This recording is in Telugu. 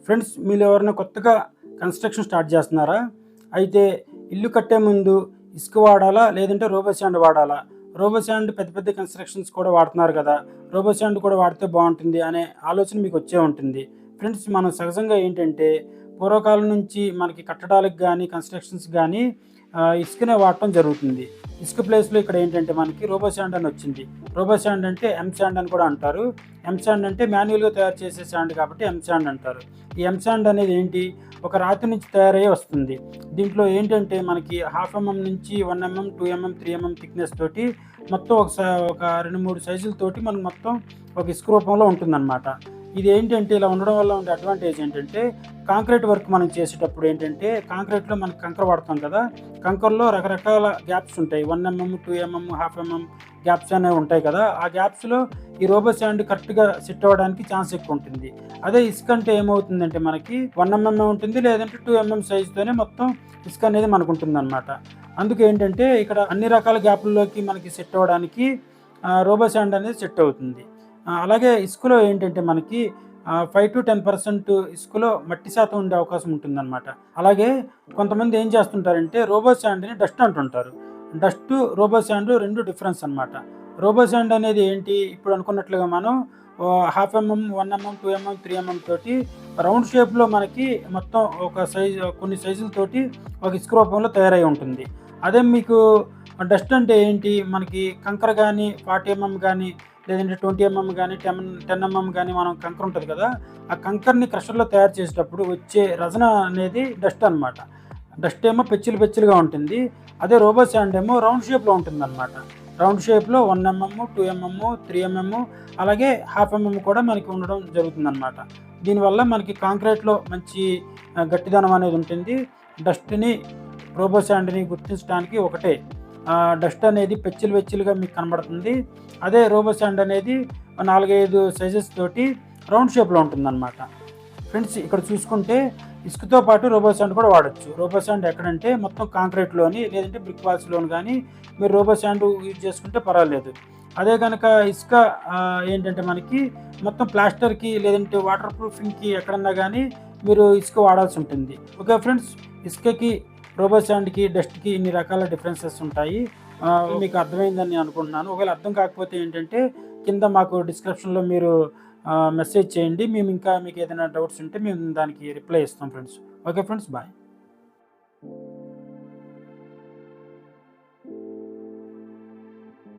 ఫ్రెండ్స్, మీరు ఎవరైనా కొత్తగా కన్స్ట్రక్షన్ స్టార్ట్ చేస్తున్నారా? అయితే ఇల్లు కట్టే ముందు ఇసుక వాడాలా? లేదంటే రోబో శాండ్ వాడాలా? రోబో శాండ్ పెద్ద పెద్ద కన్స్ట్రక్షన్స్ కూడా వాడుతున్నారు కదా! రోబో శాండ్ కూడా వాడితే బావుంటుంది అనే ఆలోచన మీకు వచ్చే ఉంటుంది. ఫ్రెండ్స్, మనం సహజంగా ఏంటంటే పూర్వకాలం నుంచి మనకి కట్టడాలకు గానీ, కన్స్ట్రక్షన్స్‌కి గానీ ఇసుకనే వాడటం జరుగుతుంది. ఇసుక ప్లేస్‌లో ఇక్కడ ఏంటంటే మనకి రోబో శాండ్ అని వచ్చింది. రోబో శాండ్ అంటే ఎమ్ శాండ్ అని కూడా అంటారు. ఎమ్ శాండ్ అంటే మాన్యువల్‌గా తయారు చేసే శాండ్ కాబట్టి ఎమ్ శాండ్ అంటారు. ఈ ఎమ్ శాండ్ అనేది ఏంటి? ఒక రాతి నుంచి తయారయ్యి వస్తుంది. దీంట్లో ఏంటంటే మనకి 1/2 నుంచి 1 2 3 థిక్‌నెస్ తోటి మొత్తం ఒక 2, 3 సైజులతోటి మనకు మొత్తం ఒక ఇసుక రూపంలో ఉంటుందన్నమాట. ఇది ఏంటంటే ఇలా ఉండడం వల్ల ఉండే అడ్వాంటేజ్ ఏంటంటే కాంక్రీట్ వర్క్ మనం చేసేటప్పుడు ఏంటంటే కాంక్రీట్‌లో మనం కంకర వాడతాం కదా! కంకరలో రకరకాల గ్యాప్స్ ఉంటాయి. 1 2 1/2 గ్యాప్స్ అనేవి ఉంటాయి కదా! ఆ గ్యాప్స్‌లో ఈ రోబో శాండ్ కరెక్ట్‌గా సెట్ అవ్వడానికి ఛాన్స్ ఎక్కువ ఉంటుంది. అదే ఇసుక అంటే ఏమవుతుందంటే మనకి 1 ఉంటుంది, లేదంటే 2 సైజుతోనే మొత్తం ఇసుక అనేది మనకు ఉంటుందన్నమాట. అందుకే ఏంటంటే ఇక్కడ అన్ని రకాల గ్యాపుల్లోకి మనకి సెట్ అవ్వడానికి రోబో శాండ్ అనేది సెట్ అవుతుంది. అలాగే ఇసుకలో ఏంటంటే మనకి 5-10% ఇసుకలో మట్టి శాతం ఉండే అవకాశం ఉంటుందన్నమాట. అలాగే కొంతమంది ఏం చేస్తుంటారంటే రోబో శాండ్‌ని డస్ట్ అంటుంటారు. డస్టు, రోబో శాండు 2 డిఫరెన్స్ అనమాట. రోబో శాండ్ అనేది ఏంటి? ఇప్పుడు అనుకున్నట్లుగా మనం 1/2 1 2 3 తోటి రౌండ్ షేప్‌లో మనకి మొత్తం ఒక సైజు కొన్ని సైజులతోటి ఒక ఇసుక రూపంలో తయారై ఉంటుంది. అదే మీకు డస్ట్ అంటే ఏంటి? మనకి కంకర గానీ, 40 గానీ, లేదంటే 20 గానీ, 10 గానీ మనం కంకర ఉంటది కదా! ఆ కంకరని క్రషర్‌లో తయారు చేసేటప్పుడు వచ్చే రజన అనేది డస్ట్ అనమాట. డస్ట్ ఏమో పెచ్చులు పెచ్చులుగా ఉంటుంది. అదే రోబో శాండ్ ఏమో రౌండ్ షేప్‌లో ఉంటుందన్నమాట. రౌండ్ షేప్‌లో 1 2 3 అలాగే 1/2 కూడా మనకి ఉండడం జరుగుతుందన్నమాట. దీనివల్ల మనకి కాంక్రీట్‌లో మంచి గట్టిదనం అనేది ఉంటుంది. డస్ట్‌ని, రోబో శాండ్‌ని గుర్తించడానికి ఒకటే. డస్ట్ అనేది పెచ్చులు పెచ్చులుగా మీకు కనబడుతుంది. అదే రోబో శాండ్ అనేది 4, 5 సైజెస్ తోటి రౌండ్ షేప్‌లో ఉంటుందన్నమాట. ఫ్రెండ్స్, ఇక్కడ చూసుకుంటే ఇసుకతో పాటు రోబో శాండ్ కూడా వాడొచ్చు. రోబో శాండ్ ఎక్కడంటే మొత్తం కాంక్రీట్‌లోని లేదంటే బ్రిక్ వాల్స్‌లోని గానీ మీరు రోబో శాండ్ యూజ్ చేసుకుంటే పర్వాలేదు. అదే గనక ఇసుక ఏంటంటే మనకి మొత్తం ప్లాస్టర్‌కి లేదంటే వాటర్ ప్రూఫింగ్‌కి ఎక్కడన్నా గానీ మీరు ఇసుక వాడాల్సి ఉంటుంది. ఓకే ఫ్రెండ్స్, ఇసుకకి, రోబో శాండ్‌కి, డస్ట్‌కి ఇన్ని రకాల డిఫరెన్సెస్ ఉంటాయి. మీకు అర్థమైందని నేను అనుకుంటున్నాను. ఒకవేళ అర్థం కాకపోతే ఏంటంటే కింద మాకు డిస్క్రిప్షన్‌లో మీరు మెసేజ్ చేయండి. మేము ఇంకా మీకు ఏదైనా డౌట్స్ ఉంటే మేము దానికి రిప్లై ఇస్తాం ఫ్రెండ్స్. Okay friends, bye.